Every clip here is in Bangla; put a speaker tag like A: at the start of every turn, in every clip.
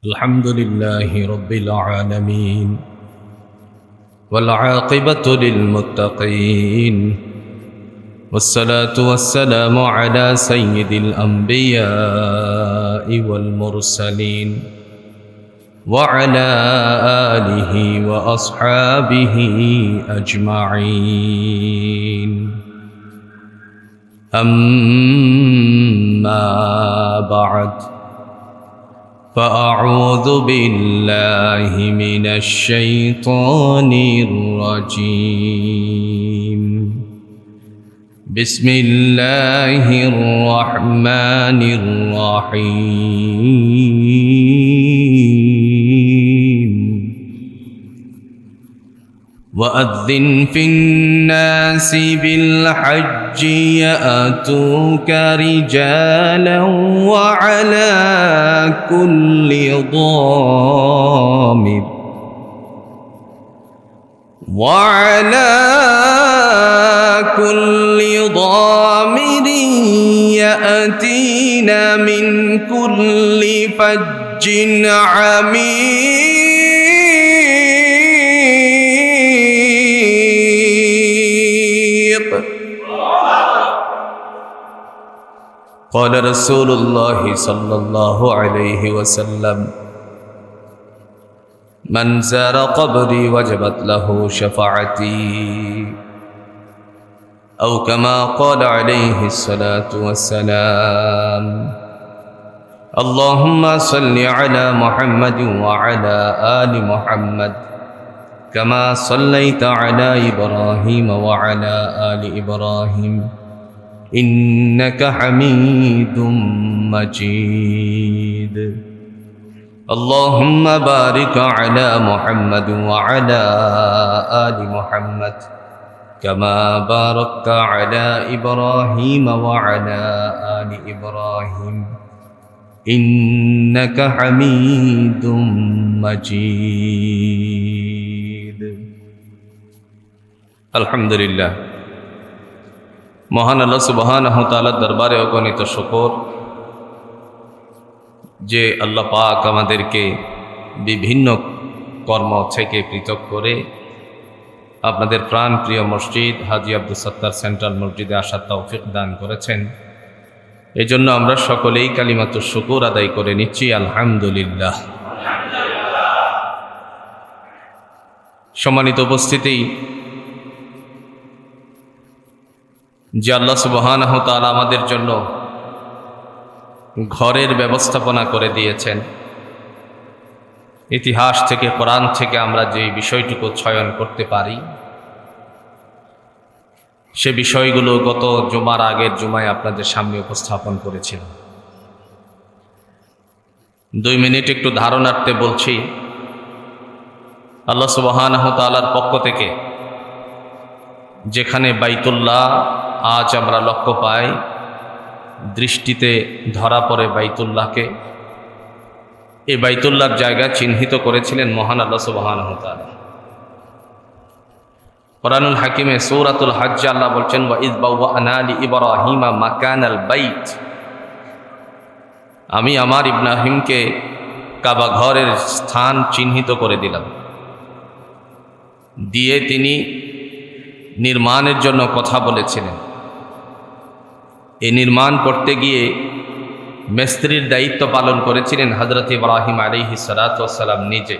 A: الحمد لله رب العالمين والعاقبة للمتقين والصلاة والسلام على سيد الأنبياء والمرسلين وعلى آله وأصحابه أجمعين أما بعد فأعوذ بالله من الشيطان الرجيم بسم الله الرحمن الرحيم وأذن في الناس بالحج يأتوك رجالا وعلى كل ضامر يأتين من كل فج عميق. قال رسول الله صلى الله عليه وسلم من زار قبري وجبت له شفاعتي أو كما قال عليه الصلاة والسلام. اللهم صل على محمد وعلى آل محمد كما صليت على إبراهيم وعلى آل إبراهيم إنك حميد مجيد. اللهم بارك على محمد وعلى آل محمد كما باركت على إبراهيم وعلى آل إبراهيم إنك حميد مجيد. الحمد لله মহান আল্লাহ সুবহানাহু ওয়া তাআলার দরবারে অগণিত শুকর যে আল্লাহ পাক আমাদেরকে বিভিন্ন কর্ম থেকে পৃথক করে আপনাদের প্রাণ প্রিয় মসজিদ হাজী আব্দুল সত্তার সেন্ট্রাল মসজিদে আসার তৌফিক দান করেছেন। এই জন্য আমরা সকলেই কালিমাতুশ শুকর আদায় করে নিচ্ছি আলহামদুলিল্লাহ। সম্মানিত উপস্থিতি, যে আল্লাহ সুবহানাহু ওয়া তাআলা আমাদের জন্য ঘরের ব্যবস্থাপনা করে দিয়েছেন, ইতিহাস থেকে কোরআন থেকে আমরা যে বিষয়টুকু চয়ন করতে পারি সে বিষয়গুলো গত জুমার আগের জুমায় আপনাদের সামনে উপস্থাপন করেছিলাম। 2 মিনিট একটু ধারণার্থে বলছি। আল্লাহ সুবহানাহু ওয়া তাআলার পক্ষ থেকে যেখানে বাইতুল্লাহ আজ আমরা লক্ষ্য পাই, দৃষ্টিতে ধরা পড়ে বাইতুল্লাহকে, এই বাইতুল্লাহর জায়গা চিহ্নিত করেছিলেন মহান আল্লাহ সুবহানাহু ওয়া তাআলা। কুরআনুল হাকিমে সূরাতুল হজ্জ আল্লাহ বলছেন ওয়া ইয বাওয়া'না লি ইব্রাহিমা মাকানাল বাইত, আমি আমার ইব্রাহিমকে কাবা ঘরের স্থান চিহ্নিত করে দিলাম, দিয়ে তিনি নির্মাণের জন্য কথা বলেছিলেন। এই নির্মাণ করতে গিয়ে মিস্ত্রির দায়িত্ব পালন করেছিলেন হযরত ইব্রাহিম আলাইহিস সালাতু ওয়াস সালাম নিজে।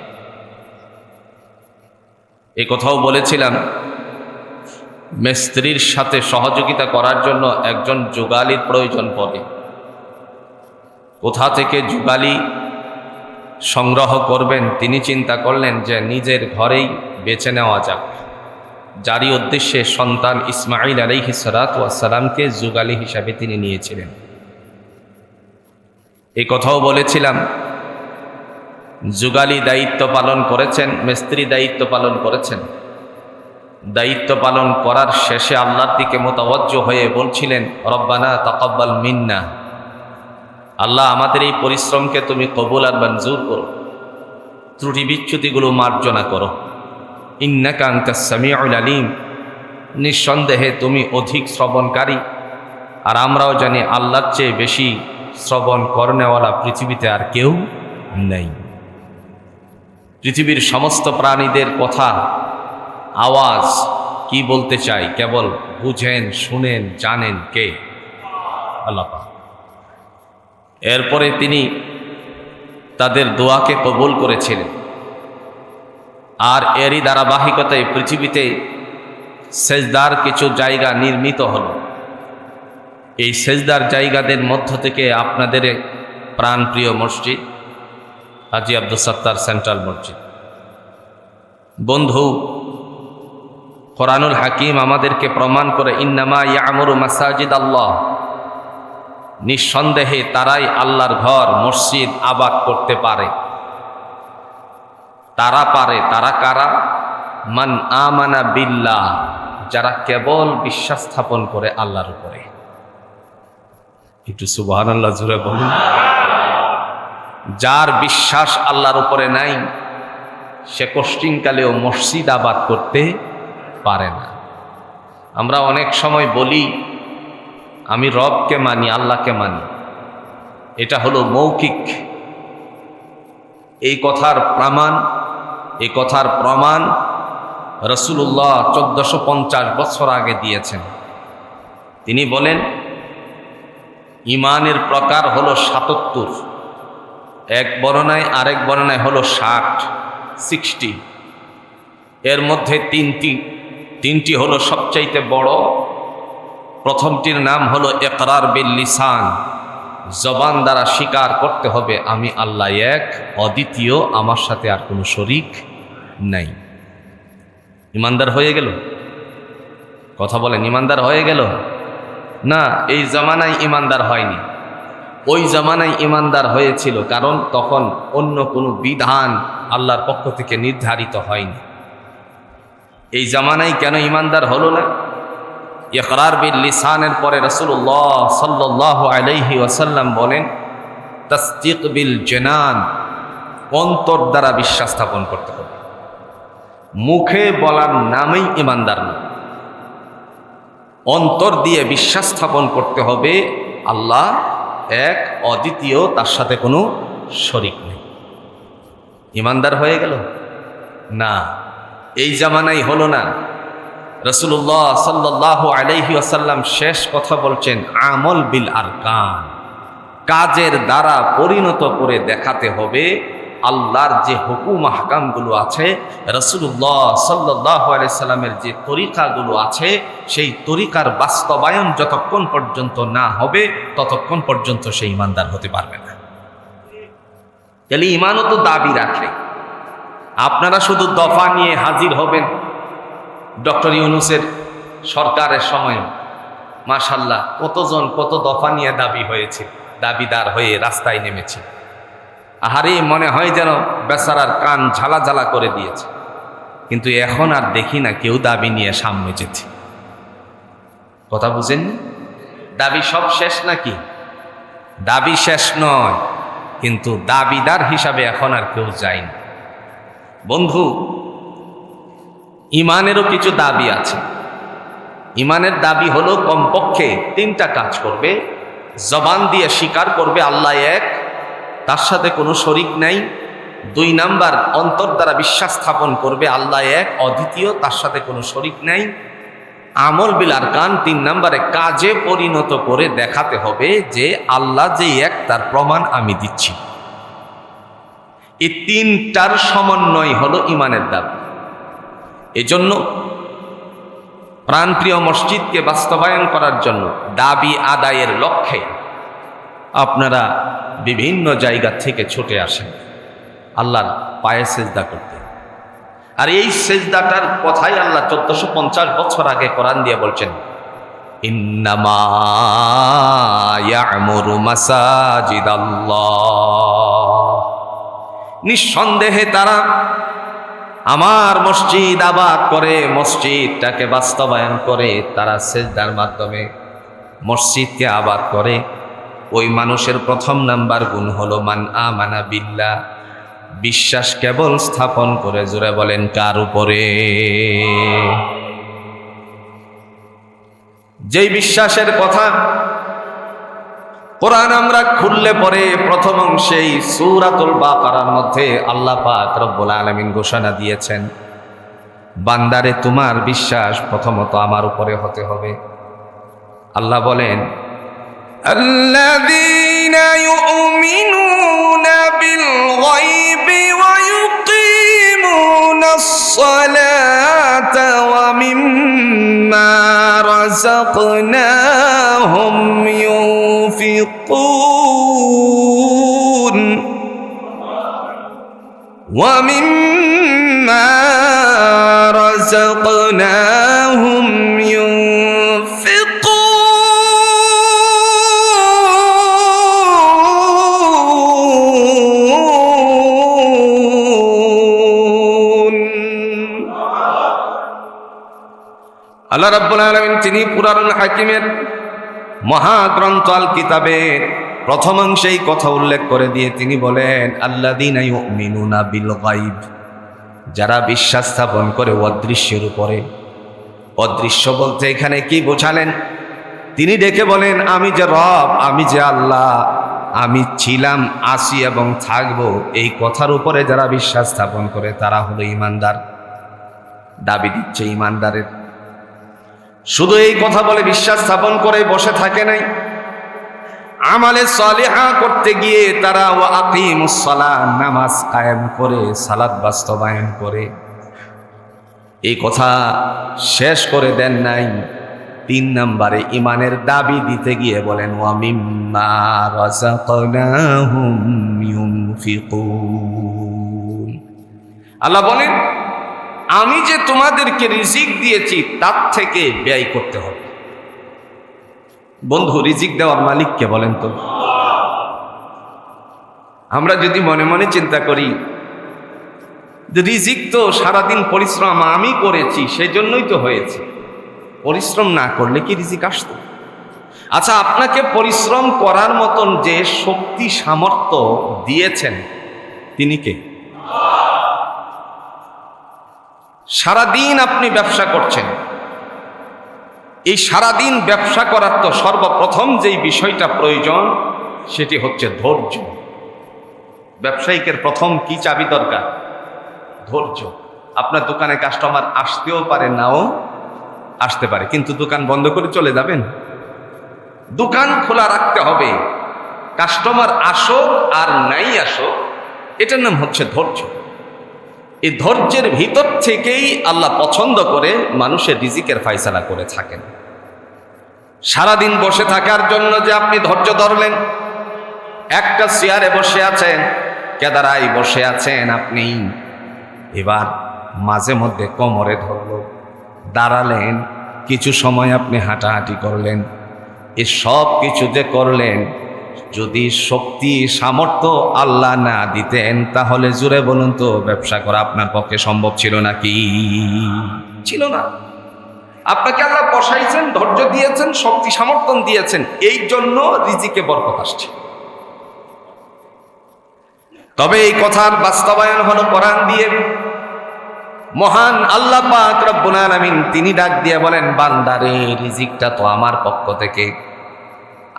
A: এই কথাও বলেছিলাম মিস্ত্রির সাথে সহযোগিতা করার জন্য একজন যুগালীর প্রয়োজন পড়ে। কোথা থেকে যুগালী সংগ্রহ করবেন তিনি চিন্তা করলেন যে নিজের ঘরেই বেছে নেওয়া যাক, যারই উদ্দেশ্যে সন্তান ইসমাঈল আলাইহিস সালাতু ওয়াস সালামকে যুগালী হিসাবে তিনি নিয়েছিলেন। এই কথাও বলেছিলাম যুগালী দায়িত্ব পালন করেছেন, মিস্ত্রি দায়িত্ব পালন করেছেন। দায়িত্ব পালন করার শেষে আল্লাহর দিকে মুতাওয়াজ্জহ হয়ে বলছিলেন রব্বানা তাকাব্বাল মিন্না, আল্লাহ আমাদের এই পরিশ্রমকে তুমি কবুল আর মঞ্জুর করো, ত্রুটি বিচ্যুতিগুলো মার্জনা করো। ইন্নাকা আনতাস সামিউল আলিম, নিঃসন্দেহে তুমি অধিক শ্রবণকারী, আর আমরাও জানি আল্লাহর চেয়ে বেশি শ্রবণ করনেওয়ালা পৃথিবীতে আর কেউ নেই। পৃথিবীর সমস্ত প্রাণীদের কথা আওয়াজ কি বলতে চাই কেবল বুঝেন, শুনেন, জানেন কে? আল্লাহ পাক। এরপরে তিনি তাদের দোয়াকে কবুল করেছিলেন। আর এরই ধারাবাহিকতায় পৃথিবীতে সেজদার কিছু জায়গা নির্মিত হল। এই সেজদার জায়গাদের মধ্য থেকে আপনাদের প্রাণপ্রিয় মসজিদ হাজী আব্দুল সাত্তার সেন্ট্রাল মসজিদ। বন্ধু, কোরআনুল হাকিম আমাদেরকে প্রমাণ করে ইন্নামা ইয়ামুরু মাসাজিদ আল্লাহ, নিঃসন্দেহে তারাই আল্লাহর ঘর মসজিদ আবাদ করতে পারে। তারা পারে, তারা কারা? মান আমানা বিল্লাহ, যারা কেবল বিশ্বাস স্থাপন করে আল্লাহর উপরে। একটু সুবহানাল্লাহ জোরে বলুন। যার বিশ্বাস আল্লাহর উপরে নাই সে কষ্টিংকালেও মসজিদ আবাদ করতে পারে না। আমরা অনেক সময় বলি আমি রবকে মানি, আল্লাহকে মানি, এটা হলো মৌখিক। এই কথার প্রমাণ রাসূলুল্লাহ 1450 বছর আগে দিয়েছেন। তিনি বলেন ঈমানের প্রকার হলো ৭৭, এক বর্ণনায় আরেক বর্ণনায় হলো 60। এর মধ্যে তিনটি হলো সবচাইতে বড়। প্রথমটির নাম হলো ইকরার বিল লিসান, জবান দ্বারা স্বীকার করতে হবে আমি আল্লাহ এক, অদ্বিতীয়, আমার সাথে আর কোনো শরীক নাই। ইমানদার হয়ে গেল? কথা বলেন, ইমানদার হয়ে গেল? না, এই জামানায় ইমানদার হয়নি। ওই জামানায় ইমানদার হয়েছিল, কারণ তখন অন্য কোনো বিধান আল্লাহর পক্ষ থেকে নির্ধারিত হয়নি। এই জামানায় কেন ইমানদার হলো না? ইকরার বিল লিসানের পরে রাসূলুল্লাহ সাল্লাল্লাহু আলাইহি ওয়াসাল্লাম বলেন তাসদীক বিল জানান, অন্তর দ্বারা বিশ্বাস স্থাপন করতে হবে। মুখে বলার নামেই ইমানদার না, অন্তর দিয়ে বিশ্বাস স্থাপন করতে হবে আল্লাহ এক, অদ্বিতীয়, তার সাথে কোনো শরীক নেই। ইমানদার হয়ে গেল? না, এই জামানায় হলো না। রাসূলুল্লাহ সাল্লাল্লাহু আলাইহি ওয়াসাল্লাম শেষ কথা বলছেন আমল বিল আরকান, কাজের দ্বারা পরিণত করে দেখাতে হবে আল্লাহর যে হুকুম আহকামগুলো আছে, রাসূলুল্লাহ সাল্লাল্লাহু আলাইহি সাল্লামের যে তরিকাগুলো আছে, সেই তরিকার বাস্তবায়ন যতক্ষণ পর্যন্ত না হবে ততক্ষণ পর্যন্ত সেই ইমানদার হতে পারবে না। তাহলে ইমানও তো দাবি রাখে। আপনারা শুধু দফা নিয়ে হাজির হবেন। ডক্টর ইউনূসের সরকারের সময় মাশাআল্লাহ কতজন কত দফা নিয়ে দাবি হয়েছে, দাবিদার হয়ে রাস্তায় নেমেছে। আহারে, মনে হয় যেন বেচারার কান ঝালা ঝালা করে দিয়েছে। কিন্তু এখন আর দেখি না কেউ দাবি নিয়ে সামনে যেতে। কথা বুঝেন? দাবি সব শেষ নাকি? দাবি শেষ নয়, কিন্তু দাবিদার হিসাবে এখন আর কেউ যায় না। বন্ধু, ইমানেরও কিছু দাবি আছে। ইমানের দাবি হলো কমপক্ষে 3টা কাজ করবে। জবান দিয়ে স্বীকার করবে আল্লাহ এক, তার সাথে কোনো শরীক নাই। 2 নাম্বার, অন্তর দ্বারা বিশ্বাস স্থাপন করবে আল্লাহ এক, অদ্বিতীয়, তার সাথে কোনো শরীক নাই। আমল বিল আরকান 3 নাম্বারে কাজে পরিণত করে দেখাতে হবে যে আল্লাহ যে এক, তার প্রমাণ আমি দিচ্ছি। এই 3টার সমন্বয় হলো ইমানের দাবি। এজন্য প্রাণপ্রিয় মসজিদকে বাস্তবায়ন করার জন্য দাবি আদায়ের লক্ষ্যে আপনারা বিভিন্ন জায়গা থেকে ছুটে আসেন আল্লাহর পায়ে সেজদা করতে। আর এই সেজদাটার কথাই আল্লাহ 1450 বছর আগে কোরআন দিয়ে বলছেন ইন্নামা ইয়া'মুরু মাসাজিদাল্লাহ, নিঃসন্দেহে তারা আমার মসজিদ আবাদ করে, মসজিদটাকে বাস্তবায়ন করে, তারা সেজদার মাধ্যমে মসজিদকে আবাদ করে। ওই মানুষের প্রথম নাম্বার গুণ হলো মান আমানা বিল্লাহ, বিশ্বাস কেবল স্থাপন করে। জোরে বলেন কার উপরে? যেই বিশ্বাসের কথা কোরআন আমরা খুললে পরে প্রথম অংশেই সূরাতুল বাকারার মধ্যে আল্লাহ পাক রব্বুল আলামিন ঘোষণা দিয়েছেন, বান্দারে তোমার বিশ্বাস প্রথমত আমার উপরে হতে হবে। আল্লাহ বলেন, আল্লাযীনা ইউমিনুনা বিল গায়বি ওয়া ইউকিমুনাস সালাতা ওয়া মিম্মা রাযাকনাহুম ينفقون ومما رزقناهم ينفقون আল্লাহ রাব্বুল আলামিন তিনি কুরআনুল হাকিমের মহাগ্রন্থ আল কিতাবের প্রথম অংশেই কথা উল্লেখ করে দিয়ে তিনি বলেন, আল্লাযীনা ইউমিনুনা বিল গায়ব, যারা বিশ্বাস স্থাপন করে অদৃশ্যের উপরে। অদৃশ্য বলতে এখানে কি বোঝালেন? তিনি ডেকে বলেন, আমি যে রব, আমি যে আল্লাহ, আমি ছিলাম, আছি এবং থাকব, এই কথার উপরে যারা বিশ্বাস স্থাপন করে তারা হলো ঈমানদার। দাবি দিচ্ছে ঈমানদারের। শুধু এই কথা বলে বিশ্বাস স্থাপন করে বসে থাকে নাই, আমালে সালিহা করতে গিয়ে তারা ওয়া আকিমুস সালাহ, নামাজ কায়েম করে সালাত বাস্তবায়ন করে। এই কথা শেষ করে দেন নাই, 3 নম্বরে ঈমানের দাবি দিতে গিয়ে বলেন, ওয়া মিম্মা রাযাকনাহুম ইউনফিকুন। আল্লাহ বলেন, আমি যে তোমাদেরকে রিজিক দিয়েছি তার থেকে ব্যয় করতে হবে। বন্ধু, রিজিক দেওয়ার মালিককে বলেন তো? আমরা যদি মনে মনে চিন্তা করি যে রিজিক তো সারাদিন পরিশ্রম আমি করেছি সেই জন্যই তো হয়েছে, পরিশ্রম না করলে কি রিজিক আসতো? আচ্ছা, আপনাকে পরিশ্রম করার মতন যে শক্তি সামর্থ্য দিয়েছেন তিনি কে? সারাদিন আপনি ব্যবসা করছেন, এই সারাদিন ব্যবসা করার তো সর্বপ্রথম যেই বিষয়টা প্রয়োজন সেটি হচ্ছে ধৈর্য। ব্যবসায়িকের প্রথম কি চাবি দরকার? ধৈর্য। আপনার দোকানে কাস্টমার আসতেও পারে, নাও আসতে পারে, কিন্তু দোকান বন্ধ করে চলে যাবেন? দোকান খোলা রাখতে হবে। কাস্টমার আসো আর নাই আসো, এটার নাম হচ্ছে ধৈর্য। এই ধৈর্যের ভিতর থেকেই আল্লাহ পছন্দ করে মানুষের রিজিকের ফায়সালা করে থাকেন। সারাদিন বসে থাকার জন্য যে আপনি ধৈর্য ধরলেন, একটা চেয়ারে বসে আছেন, কেদারায় বসে আছেন আপনি, এবার মাঝে মধ্যে কোমরে ধরলো, দাঁড়ালেন, কিছু সময় আপনি হাঁটাহাঁটি করলেন, এই সব কিছু যে করলেন, যদি শক্তি সামর্থ্য আল্লাহ না দিতেন তাহলে জুড়ে বলুন তো ব্যবসা করা আপনার পক্ষে সম্ভব ছিল নাকি? ছিল না। আপনাকে আল্লাহ বসাইছেন, ধৈর্য দিয়েছেন, শক্তি সামর্থ্য দিয়েছেন, এই জন্য রিজিকে বরকত আসছে। তবে এই কথার বাস্তবায়ন হলো কোরআন দিয়ে। মহান আল্লাহ পাক রব্বুল আলামিন তিনি ডাক দিয়ে বলেন, বান্দারে রিজিকটা তো আমার পক্ষ থেকে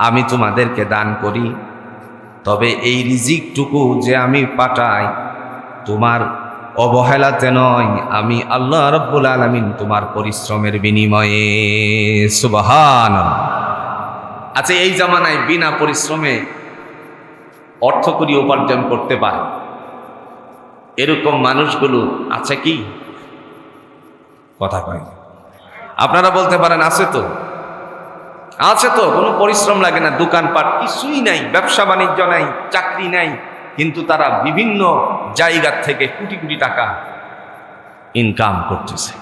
A: আমি তোমাদেরকে দান করি, তবে এই রিজিকটুকু যে আমি পাঠাই তোমার অবহেলাতে নয়, আমি আল্লাহ রাব্বুল আলামিন তোমার পরিশ্রমের বিনিময়ে। সুবহানাল্লাহ। আচ্ছা, এই জামানায় বিনা পরিশ্রমে অর্থকরী উপার্জন করতে পারে এরকম মানুষগুলো আছে কি? কথা কয়। আপনারা বলতে পারেন আছে তো, আছে তো, কোনো পরিশ্রম লাগে না, দোকানপাট কিছুই নাই, ব্যবসা বাণিজ্য নাই, চাকরি নাই, কিন্তু তারা বিভিন্ন জায়গা থেকে কোটি কোটি টাকা ইনকাম করতেছে।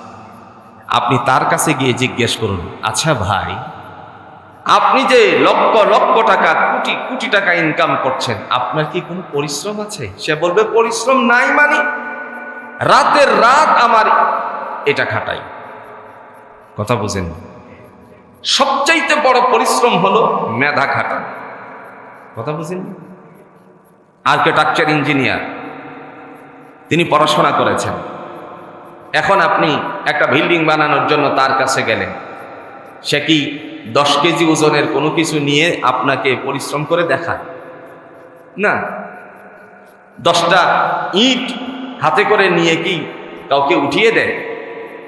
A: আপনি তার কাছে গিয়ে জিজ্ঞেস করুন, আচ্ছা ভাই, আপনি যে লক্ষ লক্ষ টাকা, কোটি কোটি টাকা ইনকাম করছেন, আপনার কি কোনো পরিশ্রম আছে? সে বলবে পরিশ্রম নাই, মানে রাতের রাত আমার এটা খাটাই। কথা বুঝেন? সবচাইতে বড় পরিশ্রম হলো মেধা খাটা। কথা বুঝেন? আর্কিটেকচার ইঞ্জিনিয়ার, তিনি পড়াশোনা করেছেন, এখন আপনি একটা বিল্ডিং বানানোর জন্য তার কাছে গেলেন, সে কি 10 কেজি ওজনের কোনো কিছু নিয়ে আপনাকে পরিশ্রম করে দেখায়? না। 10টা ইট হাতে করে নিয়ে কি কাউকে উঠিয়ে দেয়?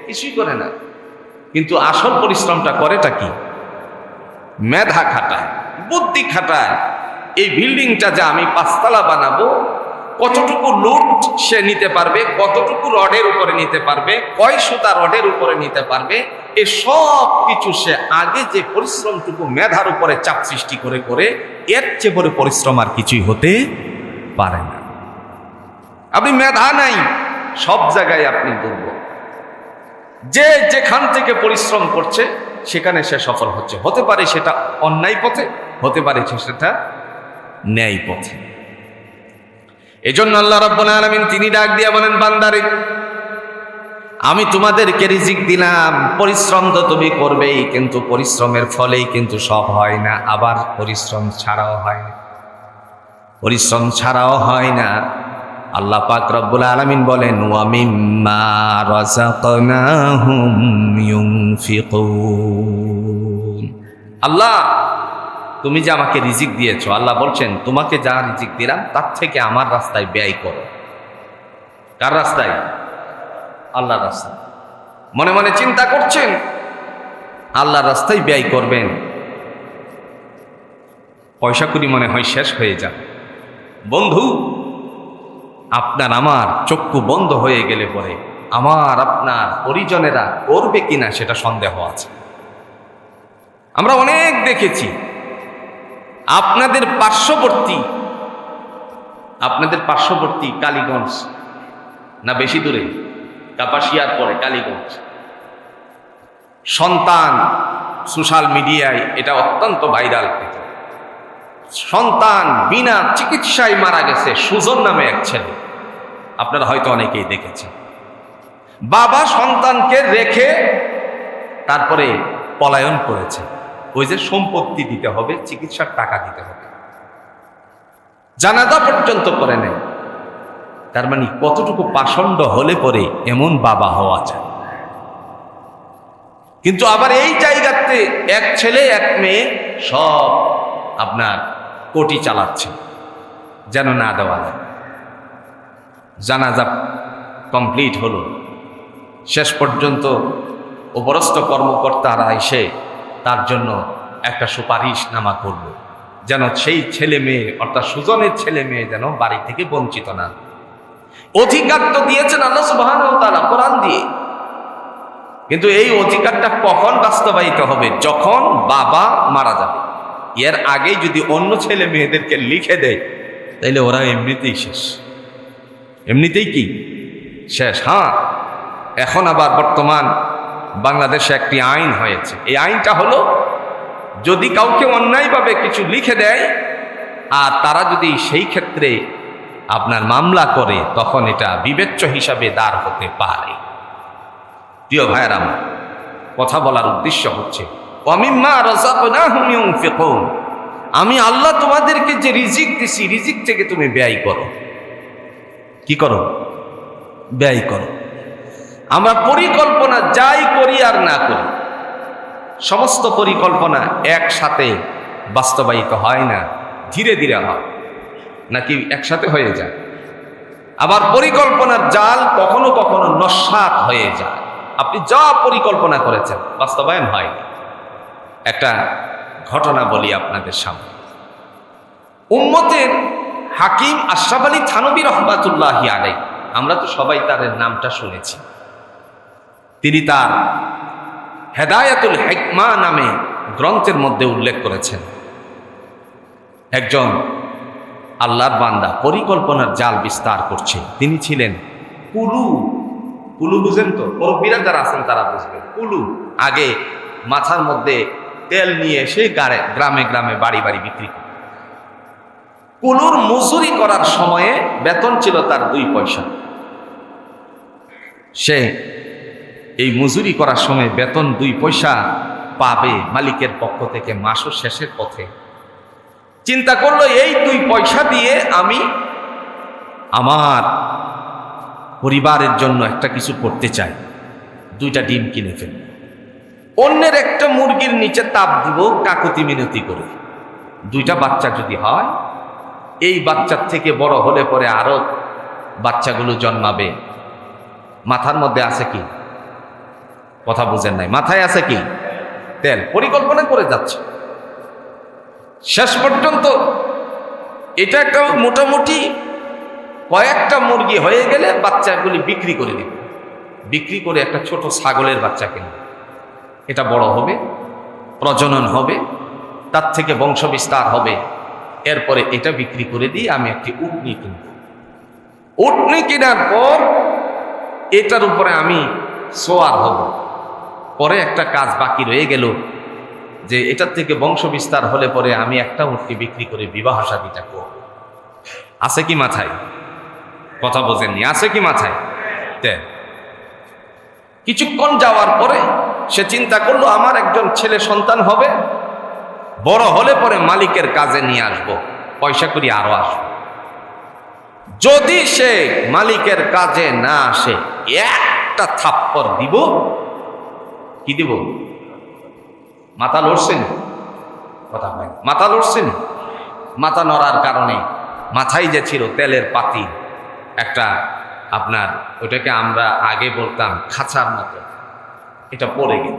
A: কিছুই করে না। কিন্তু আসল পরিশ্রমটা করেটা কি? মেধা খাটায়, বুদ্ধি খাটায়। এই বিল্ডিংটা যে আমি 5 তলা বানাবো, কতটুকু লোড সে নিতে পারবে, কতটুকু রডের উপরে নিতে পারবে, কয় সুতা রডের উপরে নিতে পারবে, এ সব কিছু সে আগে যে পরিশ্রমটুকু মেধার উপরে চাপ সৃষ্টি করে করে, এর চেয়ে বড় পরিশ্রম আর কিছুই হতে পারে না। আপনি মেধা নাই, সব জায়গায় আপনি দুর্বল। যে যেখান থেকে পরিশ্রম করছে সেখানে সে সফল হচ্ছে। হতে পারে সেটা অন্যায় পথে, হতে পারে সেটা ন্যায় পথে। এজন্য আল্লাহ রাব্বুল আলামিন তিনি ডাক দিয়া বলেন, বান্দারে আমি তোমাদেরকে রিজিক দিলাম, পরিশ্রম তো তুমি করবেই, কিন্তু পরিশ্রমের ফলেই কিন্তু সব হয় না, আবার পরিশ্রম ছাড়াও হয় না। পরিশ্রম ছাড়াও হয় না। আল্লাহ পাক রব্বুল আলামিন বলেন, ওয়া মিম্মা রাযাকনাহুম ইউনফিকুন। আল্লাহ তুমি যে আমাকে রিজিক দিয়েছো, আল্লাহ বলছেন তোমাকে যা রিজিক দিলাম তার থেকে আমার রাস্তায় ব্যয় করো। কার রাস্তায়? আল্লাহর রাস্তায়। মনে মনে চিন্তা করছেন আল্লাহর রাস্তায় ব্যয় করবেন, পয়সা করি মনে হয় শেষ হয়ে যাবে। বন্ধু, আপনার আমার চক্ষু বন্ধ হয়ে গেলে পরে আমার আপনার পরিজনেরা করবে কিনা সেটা সন্দেহ আছে। আমরা অনেক দেখেছি আপনাদের পার্শ্ববর্তী কালীগঞ্জ, না বেশি দূরে কাপাসিয়ার পরে কালীগঞ্জ, সন্তান সোশ্যাল মিডিয়ায় এটা অত্যন্ত ভাইরাল। সন্তান বিনা চিকিৎসায় মারা গেছে, সুজন নামে এক ছেলে। আপনারা হয়তো অনেকেই দেখেছেন। বাবা সন্তানকে রেখে তারপরে পলায়ন করেছে। ওই যে সম্পত্তি দিতে হবে, চিকিৎসার টাকা দিতে হবে, জানাজা পর্যন্ত করে নেয়। তার মানে কতটুকু পাষণ্ড হলে পরে এমন বাবা হওয়া যায়। কিন্তু আবার এই জায়গাতে এক ছেলে এক মেয়ে সব আপনার কোটি চালাচ্ছে যেন না দেওয়া যায়। জানাজা কমপ্লিট হলো, শেষ পর্যন্ত উপরস্থ কর্মকর্তারা এসে তার জন্য একটা সুপারিশনামা করল, যেন সেই ছেলে মেয়ে অর্থাৎ সুজনের ছেলে মেয়ে যেন বাড়ি থেকে বঞ্চিত না। অধিকার তো দিয়েছেন আল্লাহ সুবহানাহু ওয়া তাআলা কোরআন দিয়ে, কিন্তু এই অধিকারটা কখন বাস্তবায়িত হবে? যখন বাবা মারা যাবে। এর আগেই যদি অন্য ছেলে মেয়েদেরকে লিখে দেয় তাইলে ওরা এমনিতেই শেষ, এমনিতেই কি শেষ। হ্যাঁ, এখন আবার বর্তমান বাংলাদেশে একটি আইন হয়েছে। এই আইনটা হলো, যদি কাউকে অন্যায়ভাবে কিছু লিখে দেয় আর তারা যদি সেই ক্ষেত্রে আপনার মামলা করে, তখন এটা বিবেচ্য হিসাবে দাঁড় হতে পারে। প্রিয় ভাইয়েরা আমার, কথা বলার উদ্দেশ্য হচ্ছে ওয়ামিম্মা রাযাকনাহুম ইউনফিকুন। আমি আল্লাহ তোমাদেরকে যে রিজিক দিছি, রিজিক থেকে তুমি ব্যয় করো। কি করো? ব্যয় করো। আমরা পরিকল্পনা যাই করি আর না করি, সমস্ত পরিকল্পনা একসাথে বাস্তবায়িত হয় না, ধীরে ধীরে হয়, নাকি একসাথে হয়ে যায়। আবার পরিকল্পনার জাল কখনো কখনো নস্যাৎ হয়ে যায়। আপনি যা পরিকল্পনা করেছেন বাস্তবায়ন হয়নি। একটা ঘটনা বলি আপনাদের সামনে। উম্মতের হাকিম আশরাফ আলী থানভী রাহমাতুল্লাহি আলাইহি, আমরা তো সবাই তার নামটা শুনেছি। তিনি তার হেদায়াতুল হিকমা নামে গ্রন্থের মধ্যে উল্লেখ করেছেন, একজন আল্লাহর বান্দা পরিকল্পনার জাল বিস্তার করছে। তিনি ছিলেন কুলু। কুলু বুঝেন তো? মুরব্বীরা যারা আছেন তারা বুঝবেন। কুলু আগে মাথার মধ্যে তেল নিয়ে এসে গ্রামে গ্রামে বাড়ি বাড়ি বিক্রি করে। কুলুর মজুরি করার সময়ে বেতন ছিল তার 2 পয়সা। সে এই মজুরি করার সময় বেতন 2 পয়সা পাবে মালিকের পক্ষ থেকে মাসের শেষের পথে। চিন্তা করলো, এই 2 পয়সা দিয়ে আমি আমার পরিবারের জন্য একটা কিছু করতে চাই, 2টা ডিম কিনে ফেলব। অন্যের একটা মুরগির নিচে তাপ দিব কাকুতি মিনতি করে। 2টা বাচ্চা যদি হয়, এই বাচ্চার থেকে বড় হলে পরে আরো বাচ্চাগুলো জন্মাবে। মাথার মধ্যে আছে কি? কথা বুঝেন নাই? মাথায় আছে কি? তেল। পরিকল্পনা করে যাচ্ছে। শেষ পর্যন্ত এটা একটা মোটামুটি কয়েকটা মুরগি হয়ে গেলে বাচ্চাগুলি বিক্রি করে দিবে। বিক্রি করে একটা ছোট ছাগলের বাচ্চা কিনবে। এটা বড় হবে, প্রজনন হবে, তার থেকে বংশ বিস্তার হবে। এরপরে এটা বিক্রি করে দিয়ে আমি একটি উটনি কিনব। উটনি কেনার পর এটার উপরে আমি সোয়ার হব। পরে একটা কাজ বাকি রয়ে গেল, যে এটার থেকে বংশ বিস্তার হলে পরে আমি একটা উটকে বিক্রি করে বিবাহ শাদীটা করব। আছে কি মাথায়? কথা বোঝেননি? আছে কি মাথায়? কিছুক্ষণ যাওয়ার পরে সে চিন্তা করলো, আমার একজন ছেলে সন্তান হবে, বড় হলে পরে মালিকের কাজে নিয়ে আসবো, পয়সা করি আরো আসবো। যদি সে মালিকের কাজে না আসে, একটা থাপ্পড় দিব। কি দিব? মাথা লড়ছেন? কথা হয়, মাথা লড়ছেন? মাথা নড়ার কারণে মাথায় যে ছিল তেলের পাতি, একটা আপনার ওটাকে আমরা আগে বলতাম খাঁচার মতো, এটা পড়ে গেল।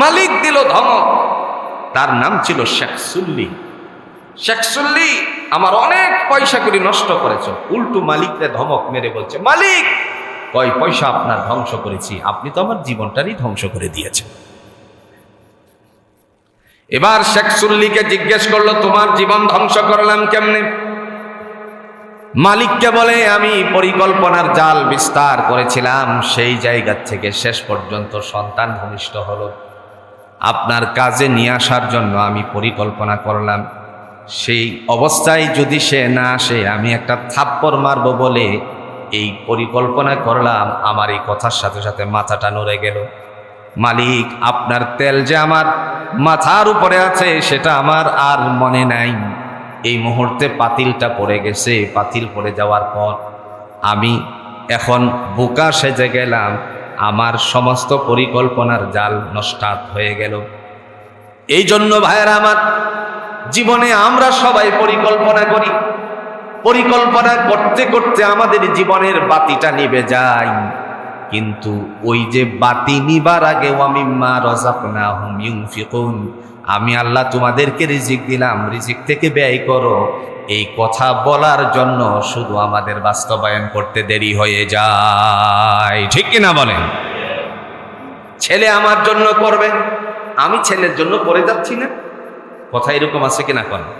A: মালিক দিল ধমক। তার নাম ছিল শেখ সুল্লি। শেখ সুল্লি, আমার অনেক পয়সা করে নষ্ট করেছ। উল্টো মালিককে ধমক মেরে বলছে, মালিক কয় পয়সা আপনার ধ্বংস করেছি? আপনি তো আমার জীবনটারই ধ্বংস করে দিয়েছেন। এবার শেখ সুল্লিকে জিজ্ঞেস করলো, তোমার জীবন ধ্বংস করলাম কেমনে? মালিককে বলে, আমি পরিকল্পনার জাল বিস্তার করেছিলাম, সেই জায়গা থেকে শেষ পর্যন্ত সন্তান ভূমিষ্ঠ হলো। আপনার কাজে নিয়ে আসার জন্য আমি পরিকল্পনা করলাম, সেই অবস্থায় যদি সে না আসে আমি একটা থাপ্পড় মারবো বলে এই পরিকল্পনা করলাম। আমার এই কথার সাথে সাথে মাথাটা নড়ে গেল। মালিক, আপনার তেল যে আমার মাথার উপরে আছে সেটা আমার আর মনে নাই। এই মুহূর্তে পাতিলটা পড়ে গেছে। পাতিল পড়ে যাওয়ার পর আমি এখন বোকা সেজে গেলাম। আমার সমস্ত পরিকল্পনার জাল নস্টাত হয়ে গেল। এই জন্য ভাইয়েরা আমার, জীবনে আমরা সবাই পরিকল্পনা করি। পরিকল্পনা করতে করতে আমাদের জীবনের বাতিটা নিভে যায়। কিন্তু ওই যে বাতি নিবার আগে ওয়ামিম্মা রাযাকনাহুম ইউনফিকুন, আমি আল্লাহ তোমাদেরকে রিজিক দিলাম, রিজিক থেকে ব্যয় করো, এই কথা বলার জন্য শুধু আমাদের বাস্তবায়ন করতে দেরি হয়ে যায়। ঠিক কিনা বলেন? ছেলে আমার জন্য করবে, আমি ছেলের জন্য করে যাচ্ছি না। কথা এরকম আছে কিনা? করেন।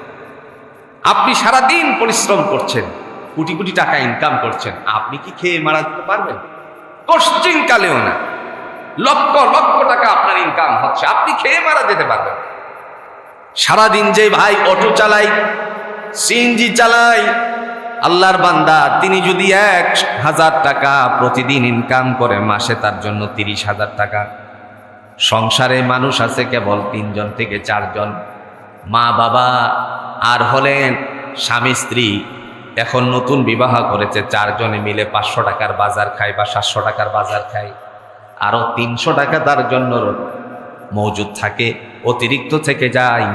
A: আপনি সারাদিন পরিশ্রম করছেন, কোটি কোটি টাকা ইনকাম করছেন, আপনি কি খেয়ে মারা যেতে পারবেন? কোশ্চিন কালেও না। লক্ষ লক্ষ টাকা আপনার ইনকাম হচ্ছে, আপনি খেয়ে মারা যেতে পারবেন? সারাদিন যে ভাই অটো চালাই, সিএনজি চালাই, আল্লাহর বান্দা, তিনি যদি 1000 টাকা প্রতিদিন ইনকাম করে, মাসে তার জন্য 30,000 টাকা। সংসারে মানুষ আছে কেবল 3 জন থেকে 4 জন, মা বাবা আর হলেন স্বামী স্ত্রী। এখন নতুন বিবাহ করেছে, 4 জনে মিলে 500 টাকার বাজার খায় বা 700 টাকার বাজার খায়। আরো 300 টাকা তার জন্য মজুদ থাকে, অতিরিক্ত থেকে যায়।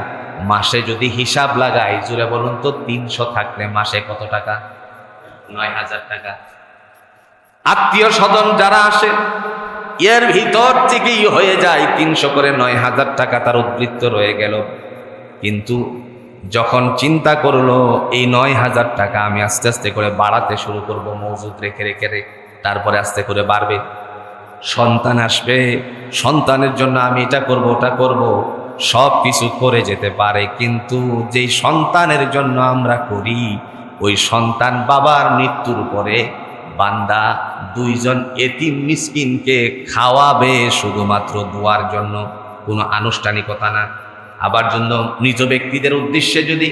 A: মাসে যদি হিসাব লাগাই, জুড়ে বলুন তো, 300 থাকলে মাসে কত টাকা? 9,000 টাকা। আত্মীয় স্বজন যারা আসে, এর ভিতর থেকেই হয়ে যায় 300 করে 9,000 টাকা তার উদ্বৃত্ত রয়ে গেল। কিন্তু যখন চিন্তা করলো এই 9,000 টাকা আমি আস্তে আস্তে করে বাড়াতে শুরু করব, মজুদ রেখে রেখে তারপরে আস্তে করে বাড়বে। সন্তান আসবে, সন্তানের জন্য আমি এটা করব ওটা করব, সব কিছু করে যেতে পারে। কিন্তু যেই সন্তানের জন্য আমরা করি, ওই সন্তান বাবার মৃত্যুর পরে বান্দা 2 জন এতিম মিসকিনকে খাওয়াবে শুধুমাত্র দোয়ার জন্য, কোনো আনুষ্ঠানিকতা না। আবার জন্য নিজ ব্যক্তিদের উদ্দেশ্যে যদি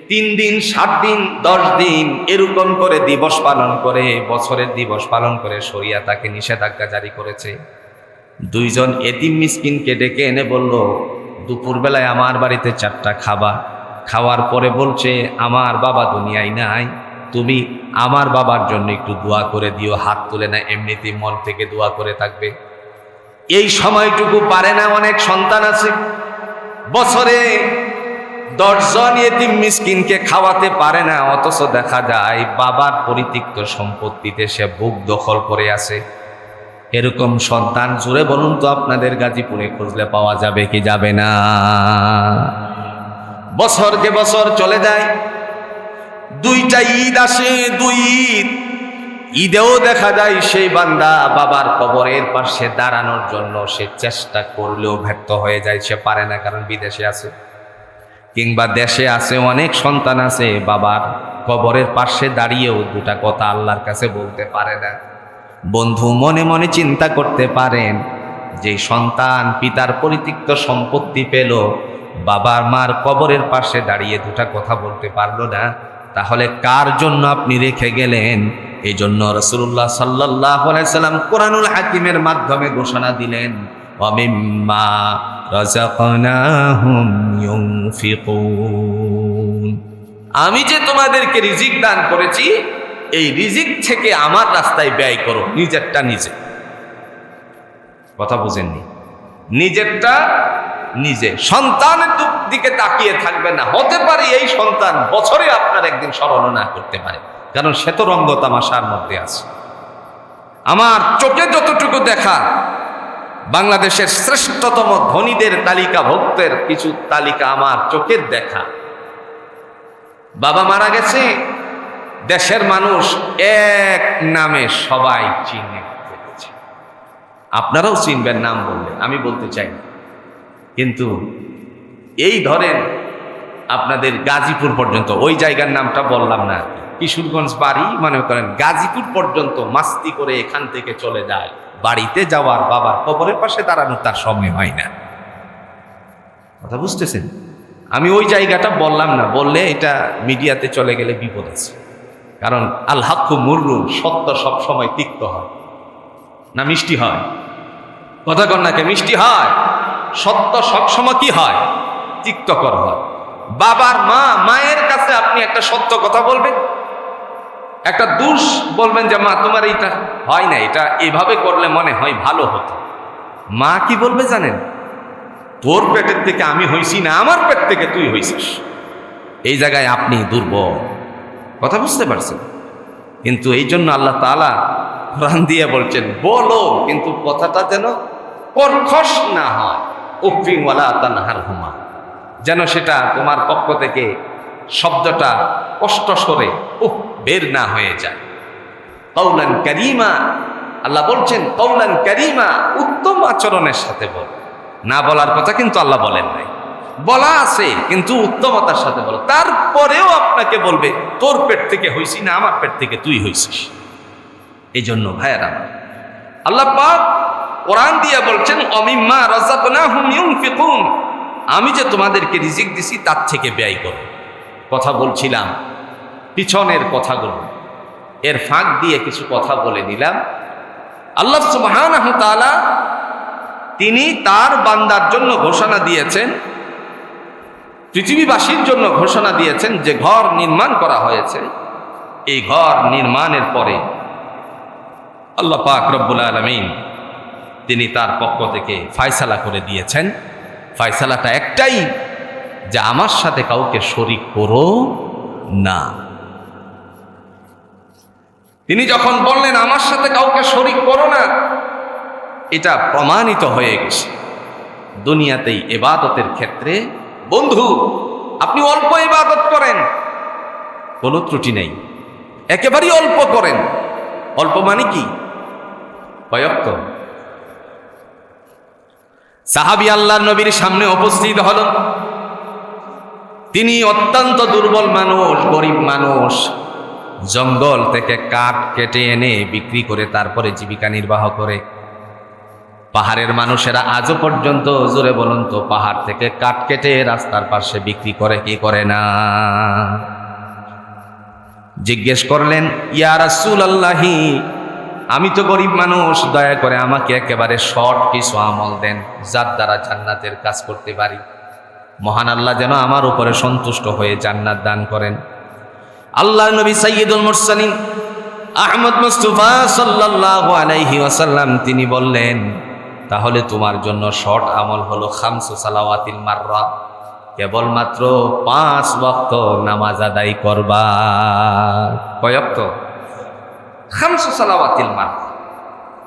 A: 3 দিন 7 দিন 10 দিন এরকম করে দিবস পালন করে, বছরের দিবস পালন করে, শরিয়া তাকে নিষেধাজ্ঞা জারি করেছে। 2 জন এতিম মিসকিনকে ডেকে এনে বলল, দুপুরবেলায় আমার বাড়িতে 4টা খাবা। খাওয়ার পরে বলছে, আমার বাবা দুনিয়ায় নাই, তুমি আমার বাবার জন্য একটু দোয়া করে দিও। হাত তুলে না, এমনিতেই মন থেকে দোয়া করে থাকবে। এই সময়টুকু পারে না। অনেক সন্তান আছে বছরে 10 জন এতিম মিসকিনকে খাওয়াতে পারে না, অথচ দেখা যায় বাবার পরিত্যক্ত সম্পত্তিতে সে বুক দখল করে আছে। এরকম সন্তান জুড়ে বলুন তো আপনাদের গাজীপুরে খুঁজলে পাওয়া যাবে কি যাবে না? বছরকে বছর চলে যায়, 2টা ঈদ আসে, 2 ঈদ, ঈদেও দেখা যায় সেই বান্দা বাবার কবরের পাশে দাঁড়ানোর জন্য সে চেষ্টা করলেও ব্যর্থ হয়ে যায়, সে পারে না, কারণ বিদেশে আছে কিংবা দেশে আছে। অনেক সন্তান আছে বাবার কবরের পাশে দাঁড়িয়েও 2টা কথা আল্লাহর কাছে বলতে পারে না। বন্ধু, মনে মনে চিন্তা করতে পারেন, যে সন্তান পিতার পরিত্যক্ত সম্পত্তি পেল, বাবার মার কবরের পাশে দাঁড়িয়ে 2টা কথা বলতে পারলো না, তাহলে কার জন্য আপনি রেখে গেলেন? এই জন্য রাসূলুল্লাহ সাল্লাল্লাহু আলাইহি সাল্লাম কোরআনুল হাকিমের মাধ্যমে ঘোষণা দিলেন, ওয়া মিম্মা রাযাকনাহুম ইউনফিকুন। আমি যে তোমাদেরকে রিজিক দান করেছি, এই রিজিক থেকে আমার রাস্তায় ব্যয় করো। নিজেরটা নিজে, কথা বুঝেননি? নিজেরটা নিজে। সন্তানের দিকে তাকিয়ে থাকবে না। হতে পারে এই সন্তান বছরে আপনার একদিন স্মরণ না করতে পারে, কারণ সে তো রঙ্গ তামাশার মধ্যে আছে। আমার চোখে যতটুকু দেখা, বাংলাদেশের শ্রেষ্ঠতম ধনীদের তালিকা, ভক্তের কিছু তালিকা আমার চোখের দেখা। বাবা মারা গেছে, দেশের মানুষ এক নামে সবাই চিনে ফেলেছে। আপনারাও চিনবেন নাম বললে, আমি বলতে চাই না, কিন্তু এই ধরেন আপনাদের গাজীপুর পর্যন্ত, ওই জায়গার নামটা বললাম না, কিশোরগঞ্জ বাড়ি মনে করেন, গাজীপুর পর্যন্ত মাস্তি করে এখান থেকে চলে যায়, বাড়িতে যাওয়ার বাবার কবরের পাশে দাঁড়ানো তার সময় হয় না। কথা বুঝতেছেন? আমি ওই জায়গাটা বললাম না, বললে এটা মিডিয়াতে চলে গেলে বিপদ আছে। কারণ আল হাক্কু মুররুন, সত্য সবসময় তিক্ত হয় না মিষ্টি হয়? কথা কন নাকি? মিষ্টি হয়। সত্য সবসময় কি হয়? তিক্তকর হয়। বাবার মায়ের কাছে আপনি একটা সত্য কথা বলবেন, একটা দোষ বলবেন যে মা তোমার এইটা হয় না, এটা এভাবে করলে মনে হয় ভালো হতো। মা কি বলবে জানেন? তোর পেটের থেকে আমি হইছি না, আমার পেট থেকে তুই হইছিস। এই জায়গায় আপনি দুর্বল। কথা বুঝতে পারছেন? কিন্তু এই জন্য আল্লাহ তাআলা কোরআন দিয়ে বলছেন, বলো, কিন্তু কথাটা যেন কর্কশ না হয়। উফিন ওয়ালা তানহারহুমা, যেন সেটা তোমার পক্ষ থেকে শব্দটা কষ্ট সরে বের না হয়ে যায়। কওলান কারীমা, আল্লাহ বলছেন কওলান কারীমা, উত্তম আচরণের সাথে বল। না বলার কথা কিন্তু আল্লাহ বলেন নাই, বলা আছে, কিন্তু উত্তমতার সাথে বলো। তারপরেও আপনাকে বলবে তোর পেট থেকে হইছি না, আমার পেট থেকে তুই হইছিস। এই জন্য ভাইয়েরা, আল্লাহ পাক কোরআন দিয়ে বলছেন, অমিম্মা রাযাকনাহুম ইউনফিকুন, আমি যে তোমাদেরকে রিজিক দিছি তার থেকে ব্যয় করো। কথা বলছিলাম পিছনের কথাগুলো, এর ফাঁক দিয়ে কিছু কথা বলে দিলাম। আল্লাহ সুবহানাহু ওয়া তাআলা তিনি তার বান্দার জন্য ঘোষণা দিয়েছেন, পৃথিবীবাসীর জন্য ঘোষণা দিয়েছেন, যে ঘর নির্মাণ করা হয়েছে, এই ঘর নির্মাণের পরে আল্লাহ পাক রব্বুল আলামিন তিনি তার পক্ষ থেকে ফয়সালা করে দিয়েছেন। ফয়সালাটা একটাই, যে আমার সাথে কাউকে শরীক করো না। তিনি যখন বললেন আমার সাথে কাউকে শরীক করো না, এটা প্রমাণিত হয়ে গেছে দুনিয়াতেই ইবাদতের ক্ষেত্রে। বন্ধু, আপনি অল্প ইবাদত করেন, কোনো ত্রুটি নেই, একেবারেই অল্প করেন। অল্প মানে কি? কয়েকত। সাহাবী আল্লাহর নবীর সামনে উপস্থিত হলেন। তিনি অত্যন্ত দুর্বল মানুষ, গরিব মানুষ, জঙ্গল থেকে কাঠ কেটে এনে বিক্রি করে তারপরে জীবিকা নির্বাহ করে। পাহাড়ের মানুষেরা আজও পর্যন্ত, জোরে বলুন তো, পাহাড় থেকে কাঠ কেটে রাস্তার পাশে বিক্রি করে কি করে না? জিজ্ঞেস করলেন, ইয়া রাসূলুল্লাহি, আমি তো গরিব মানুষ, দয়া করে আমাকে একেবারে শর্ট কিছু আমল দেন, যার দ্বারা জান্নাতের কাজ করতে পারি। মহান আল্লাহ যেন আমার উপরে সন্তুষ্ট হয়ে জান্নাত দান করেন। আল্লাহ নবী সাইয়্যিদুল মুরসালিন আহমদ মুস্তাফা সাল্লাল্লাহু আলাইহি ওয়াসাল্লাম তিনি বললেন, তাহলে তোমার জন্য শর্ট আমল হলো খামসু সালাওয়াতিল মাররা, কেবলমাত্র 5 ওয়াক্ত নামাজ আদায় করবা। কয় ওয়াক্ত? খামসু সালাওয়াতিল মাররা,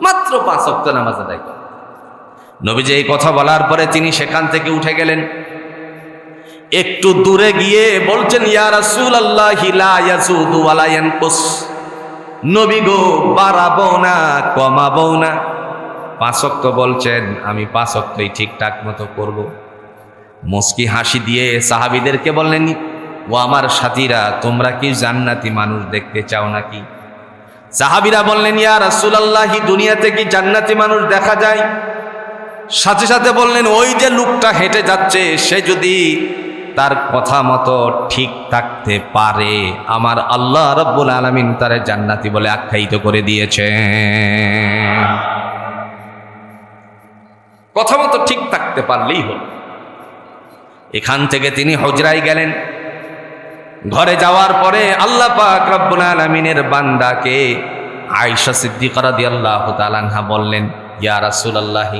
A: মাত্র 5 ওয়াক্ত নামাজ আদায় করবা। নবীজি এই কথা বলার পরে তিনি সেখান থেকে উঠে গেলেন। একটু দূরে গিয়ে বলছেন, ইয়া রাসূলুল্লাহ লা ইয়াজুদু ওয়া লা ইয়ানকুস, নবী গো বাড়াবো না কমাবো না। 5 ওয়াক্ত বলছেন, আমি 5 ওয়াক্তই ঠিকঠাক মতো করব। মুস্কি হাসি দিয়ে সাহাবীদেরকে বললেন, ও আমার সাথীরা, তোমরা কি জান্নাতি মানুষ দেখতে চাও নাকি? সাহাবীরা বললেন, ইয়া রাসূলুল্লাহ, দুনিয়াতে কি জান্নাতি মানুষ দেখা যায়? সাথে সাথে বললেন, ওই যে লোকটা হেঁটে যাচ্ছে, সে যদি তার কথা মতো ঠিক থাকতে পারে, আমার আল্লাহ রাব্বুল আলামিন তারে জান্নাতি বলে আখ্যায়িত করে দিয়েছেন। কথা মতো ঠিক থাকতে পারলেই হল। এখান থেকে তিনি হুজরায় গেলেন। ঘরে যাওয়ার পরে আল্লাহ পাক রব্বুল আলামিনের বান্দাকে আয়েশা সিদ্দিকা রাদিয়াল্লাহু তাআলা আনহা বললেন, ইয়া রাসূলুল্লাহ,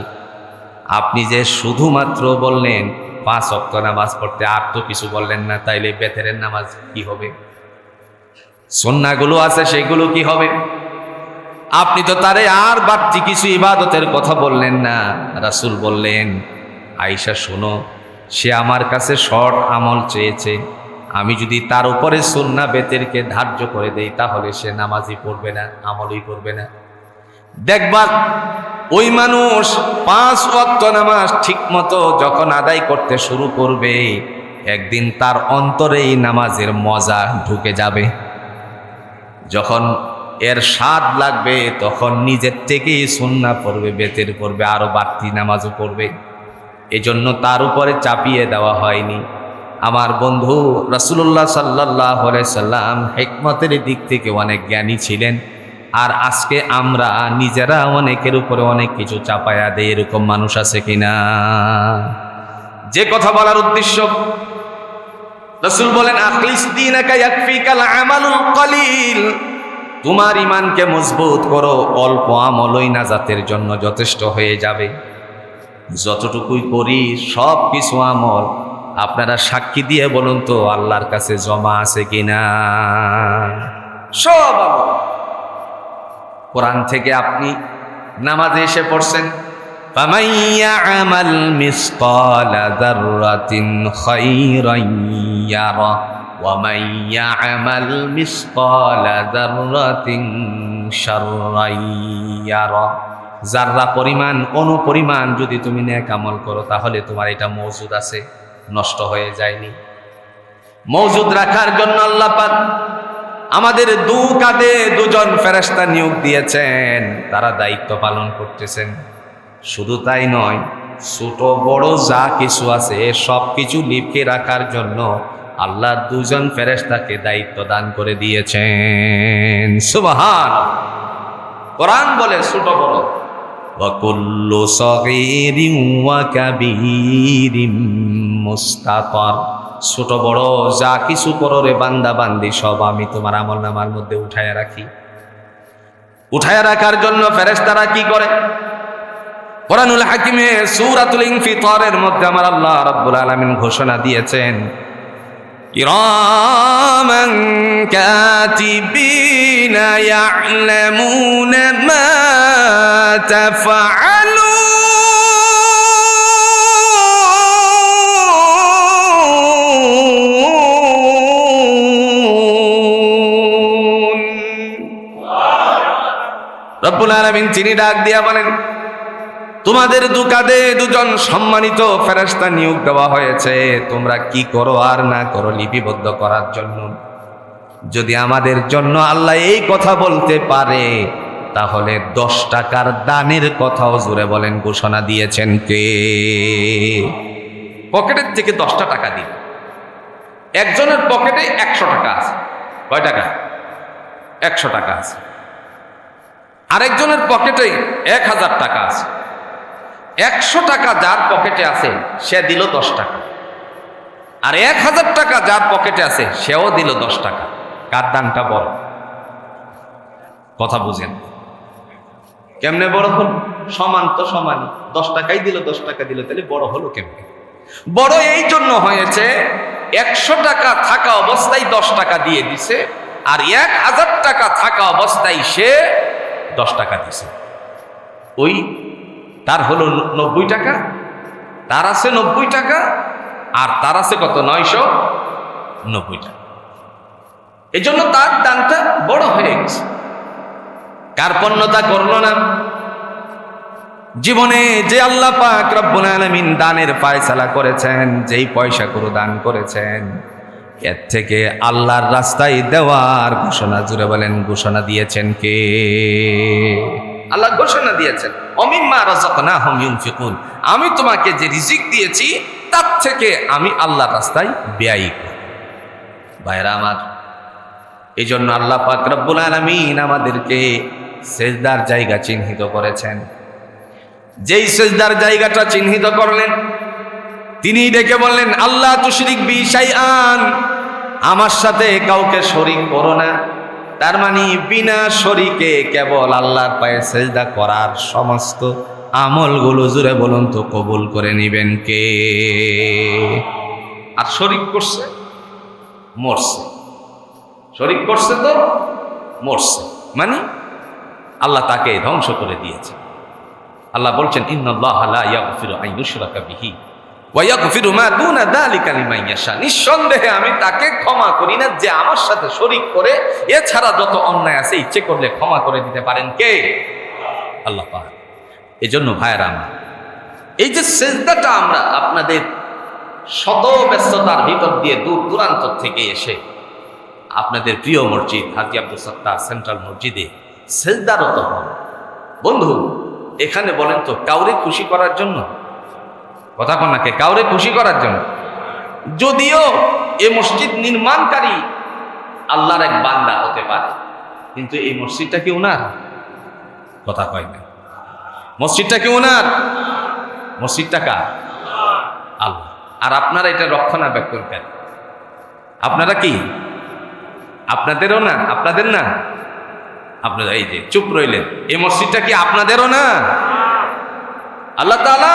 A: আপনি যে শুধুমাত্র বললেন 5 ওয়াক্ত নামাজ পড়তে, আর তো কিছু বললেন না, তাইলে বেতেরের নামাজ কি হবে? সুন্নাহগুলো আছে সেগুলো কি হবে? আপনি তো তারে আর বাড়তি কিছু ইবাদতের কথা বললেন না। রাসূল বললেন, আয়েশা শোনো, সে আমার কাছে শর্ট আমল চেয়েছে, আমি যদি তার উপরে সুন্নাহ বেতেরকে ধার্য করে দেই, তাহলে সে নামাজই পড়বে না, আমলই করবে না। দেখবা ওই মানুষ 5 ওয়াক্ত নামাজ ঠিক মতো যখন আদায় করতে শুরু করবে, একদিন তার অন্তরেই নামাজের মজা ঢুকে যাবে। যখন এর স্বাদ লাগবে, তখন নিজের থেকেই সুন্নাহ পড়বে, বেতের পড়বে, আরো বাড়তি নামাজও পড়বে। এজন্য তার উপরে চাপিয়ে দেওয়া হয়নি। আমার বন্ধু রাসূলুল্লাহ সাল্লাল্লাহু আলাইহি সাল্লাম হিকমতের দিক থেকে অনেক জ্ঞানী ছিলেন। আর আজকে আমরা নিজেরা অনেকের উপরে অনেক কিছু চাপায়া দেই, এরকম মানুষ আছে কিনা? যে কথা বলার উদ্দেশ্য, রাসূল বলেন, আখলিস দীনাকা ইয়াকফিকাল আমালুল কলিল, তোমার ঈমানকে মজবুত করো, অল্প আমলই নাজাতের জন্য যথেষ্ট হয়ে যাবে। যতটুকুই করি সব কিছু আমল, আপনারা সাক্ষী দিয়ে বলুন তো আল্লাহর কাছে জমা আছে কিনা? সব আমল। কোরআন থেকে আপনি নামাজে এসে পড়ছেন, ফামান ইয়া'মাল মিসকালা যাররাতিন খায়রান ইয়ারা ওয়া মান ইয়া'মাল মিসকালা যাররাতিন শাররান ইয়ারা। যাররা পরিমাণ, অনুপরিমাণ যদি তুমি নেক আমল করো, তাহলে তোমার এটা মওজুদ আছে, নষ্ট হয়ে যায়নি। মওজুদ রাখার জন্য আল্লাহ পাক আমাদের দু কাঁধে 2 জন ফেরেশতা নিয়োগ দিয়েছেন, তারা দায়িত্ব পালন করতেছেন। শুধু তাই নয়, ছোট বড় যা কিছু আছে সব কিছু লিখে রাখার জন্য আল্লাহ 2 জন ফেরেশতাকে দায়িত্ব দান করে দিয়েছেন। সুবহানাল্লাহ। কোরআন বলে ছোট বড়, ওয়া কুল্লু সগীরিন ওয়া কাবীরিন মুস্তাতার, ছোট বড় যা কিছু করো রে বান্দা বান্দি, সব আমি তোমার আমলনামার মধ্যে উঠায়া রাখি। উঠায়া রাখার জন্য ফেরেশতারা কি করে? কোরআনুল হাকিমে সূরাতুল ইনফিতারের মধ্যে আমার আল্লাহ রাব্বুল আলামিন ঘোষণা দিয়েছেন, কিরামান কাতিবিনা ইয়া'লামুনা মা তাফআলুন। রব্বুল আলামিন তিনি ডাক দিয়া বলেন, তোমাদের 2 কাঁধে 2 জন সম্মানিত ফেরেশতা নিয়োগ দেওয়া হয়েছে, তোমরা কি করো আর না করো লিপিবদ্ধ করার জন্য। যদি আমাদের জন্য আল্লাহ এই কথা বলতে পারে, তাহলে 10 টাকার দানের কথাও জোরে বলেন ঘোষণা দিয়েছেন কে? পকেটের থেকে 10টা টাকা দিন। একজনের পকেটে 100 টাকা আছে। কয় টাকা? 100 টাকা আছে। আরেকজনের পকেটে 1000 টাকা আছে। 100 টাকা যার পকেটে আছে সে দিল 10 টাকা, আর 1000 টাকা যার পকেটে আছে সেও দিল 10 টাকা। কার দানটা বড়? কথা বুঝেন। কেমনে বড় হল? সমান তো সমানই, 10 টাকাই দিল 10 টাকা দিল, তাহলে বড় হলো কেমনে? বড় এই জন্য হয়েছে 100 টাকা থাকা অবস্থায় 10 টাকা দিয়ে দিছে, আর 1000 টাকা থাকা অবস্থায় সে 10 টাকা দিছে। ওই তার হলো 90 টাকা, তার আছে 90 টাকা, আর তার আছে কত? 990 টাকা। এই জন্য তার দানটা বড় হয়ে গেছে। কার্পণ্যতা করল না। জীবনে যে আল্লাহ পাক রব্বুল আলামিন দানের ফয়সালা করেছেন, যেই পয়সা করে দান করেছেন, এর থেকে আল্লাহর রাস্তায় দেওয়ার ঘোষণা, জুড়ে বলেন, ঘোষণা দিয়েছেন কে? আল্লাহ ঘোষণা দিয়েছেন, অমিম্মা রাযাকনাহুম ইউনফিকুন, আমি তোমাকে যে রিজিক দিয়েছি তার থেকে আমি আল্লাহর রাস্তায় ব্যয় করি। ভাইরা আমার, এই জন্য আল্লাহ পাক রব্বুল আলামিন আমাদেরকে সেজদার জায়গা চিহ্নিত করেছেন। যেই সেজদার জায়গাটা চিহ্নিত করলেন, তিনি ডেকে বললেন, আল্লাহ তুশরিক বি শাইআন, আমার সাথে কাউকে শরীক করো না। তার মানে বিনা শরীকে কেবল আল্লাহর পায়ে সেজদা করার সমস্ত আমলগুলো, জুড়ে বলুন তো, কবুল করে নিবেন কে? আর শরীক করছে, মরছে। শরীক করছে তো মরছে, মানে আল্লাহ তাকে ধ্বংস করে দিয়েছে। আল্লাহ বলছেন, ইন্নাল্লাহা লা ইয়াগফিরু আন ইউশরাকা বিহি ওয়া ইয়াগফিরু মা দুনা যালিকা লিমান ইয়াশা, নিঃসন্দেহে আমি তাকে ক্ষমা করি না যে আমার সাথে শরীক করে এছাড়া যত অন্যায় আছে ইচ্ছে করলে ক্ষমা করে দিতে পারেন কে? আল্লাহ পাক। এজন্য ভাইয়েরা আমার, এই যে সেজদাটা আমরা আপনাদের শত ব্যস্ততার ভিতর দিয়ে দূর দূরান্ত থেকে এসে আপনাদের প্রিয় মসজিদ হাজী আব্দুল সত্তার সেন্ট্রাল মসজিদে সেজদারত হন, বন্ধু, এখানে বলেন তো কাউরে খুশি করার জন্য? কথা কন্যাকে, কাউরে খুশি করার জন্য? যদিও এ মসজিদ নির্মাণকারী আল্লাহর এক বান্দা হতে পারে, কিন্তু এই মসজিদটা কি উনার? কথা কয় না। মসজিদটা কি উনার? মসজিদটা কার? আল্লাহ। আর আপনারা এটা রক্ষণাবেক্ষণ করেন। আপনারা কি? আপনাদেরও না? আপনাদের না? আপনারা এই যে চুপ রইলেন, এই মসজিদটা কি আপনাদেরও না? আল্লাহ তাআলা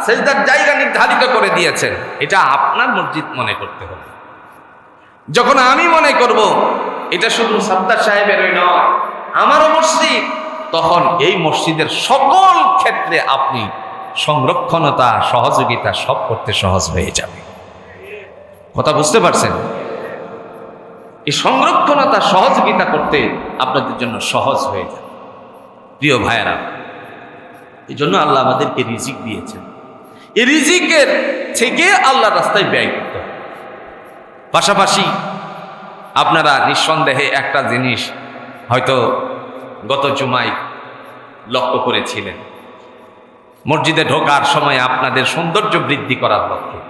A: সেজদার জায়গা নির্ধারিত করে দিয়েছেন, এটা আপনার মসজিদ মনে করতে হবে। যখন আমি মনে করব এটা শুধু সত্তার সাহেবেরই নয়, আমারও মসজিদ, তখন এই মসজিদের সকল ক্ষেত্রে আপনি সংরক্ষণতা, সহযোগিতা সব করতে সহজ হয়ে যাবে। কথা বুঝতে পারছেন? এই সংরক্ষণতা, সহযোগিতা করতে আপনাদের জন্য সহজ হয়ে যাবে। প্রিয় ভাইয়েরা, এই জন্য আল্লাহ আমাদেরকে রিজিক দিয়েছেন। এই রিজিকের থেকে আল্লাহর রাস্তায় ব্যয় করতে হবে। পাশাপাশি আপনারা নিঃসন্দেহে একটা জিনিস হয়তো গত জুমায় লক্ষ্য করেছিলেন, মসজিদে ঢোকার সময় আপনাদের সৌন্দর্য বৃদ্ধি করার লক্ষ্যে,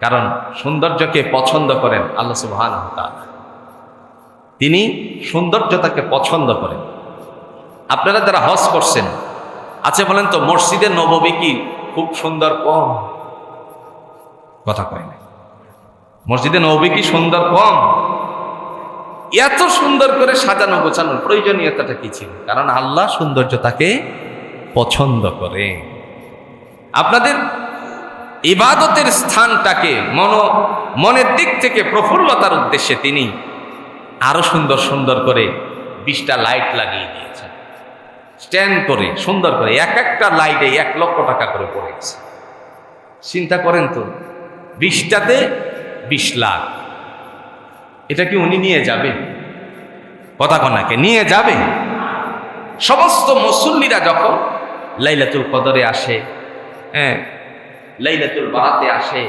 A: কারণ সৌন্দর্যকে পছন্দ করেন আল্লাহ সুবহানাহু ওয়া তাআলা। তিনি সৌন্দর্যতাকে পছন্দ করেন। আপনারা যারা হজ করছেন, আচ্ছা বলেন তো, মসজিদে নববী কি খুব সুন্দর কম? কথা কয় না। মসজিদে নববী কি সুন্দর কম? এত সুন্দর করে সাজানো গোছানোর প্রয়োজনীয়তাটা কি ছিল? কারণ আল্লাহ সৌন্দর্যতাকে পছন্দ করে। আপনাদের ইবাদতের স্থানটাকে মনের দিক থেকে প্রফুল্লতার উদ্দেশ্যে তিনি আরো সুন্দর সুন্দর করে 20টা লাইট লাগিয়ে দিয়েছেন, স্ট্যান্ড করে সুন্দর করে। এক একটা লাইটে 1 লক্ষ টাকা করে পড়ে গেছে। চিন্তা করেন তো, 20টাতে 20 লাখ। এটা কি উনি নিয়ে যাবে? কথা কনাকে নিয়ে যাবে? সমস্ত মুসল্লিরা যখন লাইলাতুল কদরে আসে, লাইলাতুল বারাতে আসে,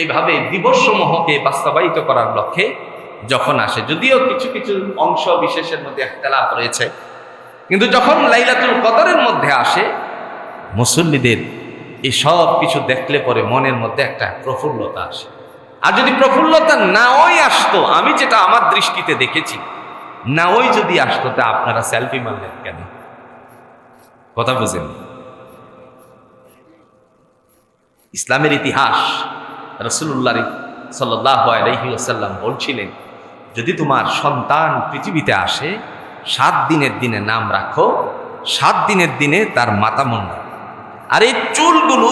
A: এইভাবে দিবসসমূহকে বাস্তবায়িত করার লক্ষ্যে যখন আসে, যদিও কিছু কিছু অংশ বিশেষের মধ্যে ইখতিলাফ রয়েছে, কিন্তু যখন লাইলাতুল কদরের মধ্যে আসে, মুসল্লিদের এই সব কিছু দেখলে পরে মনের মধ্যে একটা প্রফুল্লতা আসে। আর যদি প্রফুল্লতা নাওই আসতো, আমি যেটা আমার দৃষ্টিতে দেখেছি, নাওই যদি আসতো, তা আপনারা সেলফি মারলেন কেন? কথা বুঝেন? ইসলামের ইতিহাস, রাসূলুল্লাহ সাল্লাল্লাহু আলাইহি ওয়াসাল্লাম বলছিলেন, যদি তোমার সন্তান পৃথিবীতে আসে, 7 দিনের দিনে নাম রাখো 7 দিনের দিনে তার মাথা মুন্ডা। আর এই চুলগুলো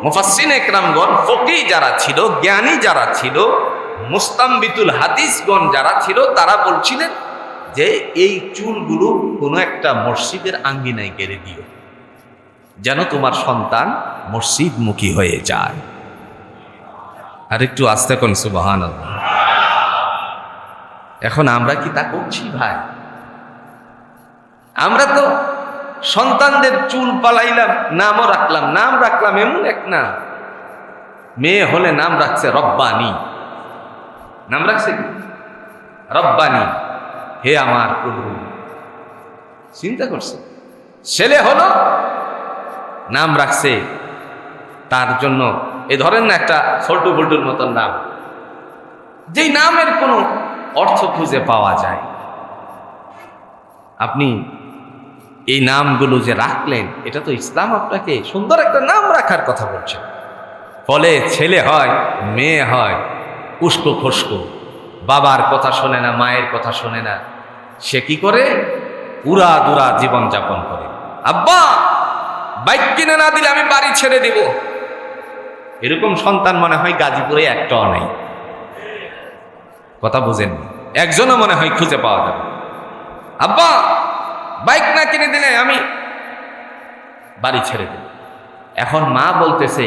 A: মুফাসসির একরামগণ, ফকিহ যারা ছিল, জ্ঞানী যারা ছিল, মুস্তামবিতুল হাদিসগণ যারা ছিল, তারা বলছিলেন যে এই চুলগুলো কোনো একটা মসজিদের আঙ্গিনায় গেড়ে দিও, যেন তোমার সন্তান মসজিদমুখী হয়ে যায়। আর একটু আস্তে কোন সুবহানাল্লাহ। এখন আমরা কি তা করছি ভাই? আমরা তো সন্তানদের চুল পালাইলাম, নামও রাখলাম, নাম রাখলাম এমন এক না, মেয়ে হলে নাম রাখছে রব্বানি, নাম রাখছে কি রব্বানি, হে আমার প্রভু। চিন্তা করছে। ছেলে হলো, নাম রাখছে তার জন্য এ ধরেন না একটা ছোট্ট বল্টুর মতন নাম, যেই নামের কোনো অর্থ খুঁজে পাওয়া যায়। আপনি এই নামগুলো যে রাখলেন, এটা তো ইসলাম আপনাকে সুন্দর একটা নাম রাখার কথা বলছে। ফলে ছেলে হয়, মেয়ে হয়, উস্কো খুস্কো, বাবার কথা শোনে না, মায়ের কথা শোনে না, সে কি করে? উড়া দুরা জীবন যাপন করে। আব্বা বাইক কিনে না দিলে আমি বাড়ি ছেড়ে দিব। এরকম সন্তান মনে হয় গাজীপুরে একটাও নেই। কথা বুঝেন? একজনও মনে হয় খুঁজে পাওয়া যাবে। আব্বা বাইক না কিনে দিলে আমি বাড়ি ছেড়ে দেব। এখন মা বলতেছে,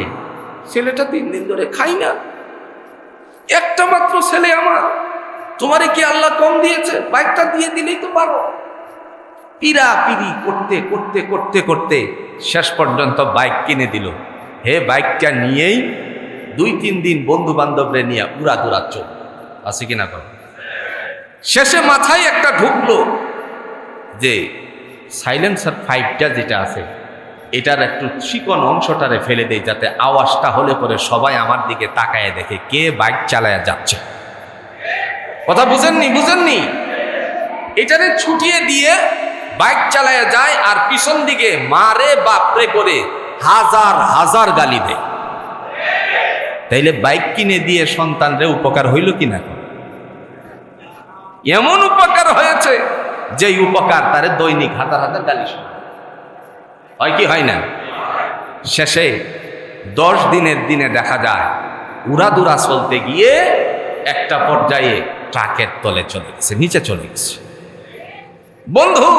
A: ছেলেটা 3 দিন ধরে খাই না, একটা মাত্র ছেলে আমার, তোমারে কি আল্লাহ কম দিয়েছে? বাইকটা দিয়ে দিলেই তো পারো। পিড়াপিড়ি করতে করতে করতে করতে শেষ পর্যন্ত বাইক কিনে দিল। হে বাইকটা নিয়েই 2-3 দিন বন্ধু বান্ধবরে নিয়ে উড়া দুরা চোখ আছে কিনা কর। শেষে মাথায় একটা ঢুকলো যে সাইলেন্সার 5টা যেটা আছে, এটার একটু চিকন অংশটারে ফেলে দেয়, যাতে আওয়াজটা হলে পরে সবাই আমার দিকে তাকায় দেখে কে বাইক চালায়া যাচ্ছে। কথা বুঝেননি? বুঝেননি? এটারে ছুটিয়ে দিয়ে বাইক চালায়া যায়, আর পিছন দিকে মারে বাপরে করে হাজার হাজার গালি দেয়। তাইলে বাইক কিনে দিয়ে সন্তানরে উপকার হইল কিনা? এমন উপকার হয়েছে যেই উপকার তারে দৈনিক হাজার হাজার গালি শোনে। হয় কি হয় না? শেষে 10 দিনের দিনে দেখা যায় উড়াদুরা চলতে গিয়ে একটা পর্যায়ে ট্রাকের তলে চলে গেছে, নিচে চলে গেছে। বন্ধু,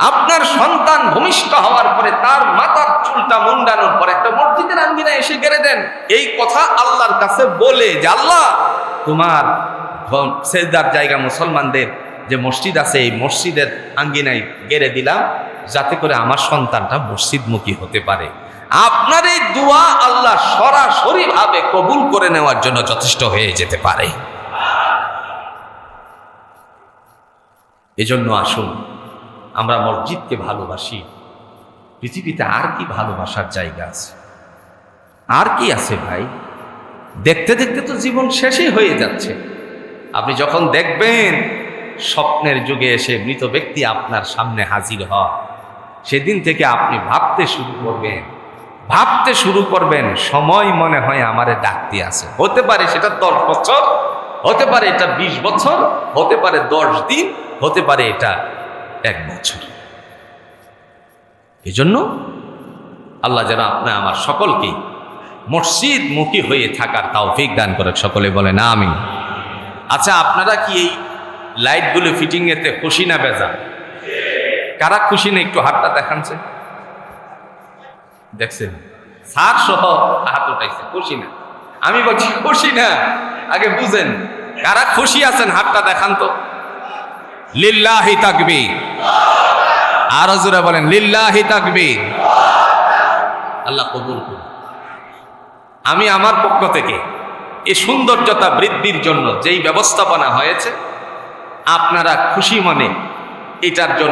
A: আপনার সন্তান ভূমিষ্ঠ হওয়ার পরে তার মাথার চুলটা মুন্ডানোর পর একটা মসজিদের আঙ্গিনায় এসে গেড়ে দেন। এই কথা আল্লাহর কাছে বলে যে আল্লাহ, তোমার সেজদার জায়গা মুসলমানদের যে মসজিদ আছে, এই মসজিদের আঙ্গিনায় গেড়ে দিলাম, যাতে করে আমার সন্তানটা মসজিদমুখী হতে পারে। আপনার এই দোয়া আল্লাহ সরাসরি ভাবে কবুল করে নেওয়ার জন্য যথেষ্ট হয়ে যেতে পারে। এজন্য আসুন আমরা মসজিদকে ভালোবাসি। পৃথিবীতে আর কি ভালোবাসার জায়গা আছে? আর কি আছে ভাই? দেখতে দেখতে তো জীবন শেষই হয়ে যাচ্ছে। আপনি যখন দেখবেন স্বপ্নের যুগে এসে মৃত ব্যক্তি আপনার সামনে হাজির হয়, সেদিন থেকে আপনি ভাবতে শুরু করবেন সময় মনে হয় আমারে ডাকতে আছে। হতে পারে সেটা 10 বছর, হতে পারে এটা 20 বছর, হতে পারে 10 দিন, হতে পারে এটা 1 বছর। এজন্য আল্লাহ যেন আপনার আমার সকলকে মসজিদমুখী হয়ে থাকার তৌফিক দান করে। সকলে বলেন আমিন। আচ্ছা, আপনারা কি এই লাইটগুলো ফিটিং এতে খুশি না বেজা? কারা খুশি না একটু হাতটা দেখানছে? দেখছেন স্যার সহ হাত উঠাইছে, খুশি না? আমি বলছি খুশি না। আগে বুঝেন কারা খুশি আছেন, হাতটা দেখান তো। লিল্লাহি তাকবীর। আরো জোরে বলেন লিল্লাহি তাকবীর। আল্লাহ কবুল করুন। আমি আমার পক্ষ থেকে এই সৌন্দর্যতা বৃদ্ধির জন্য যেই ব্যবস্থাপনা হয়েছে, আপনারা খুশি মনে এটার জন্য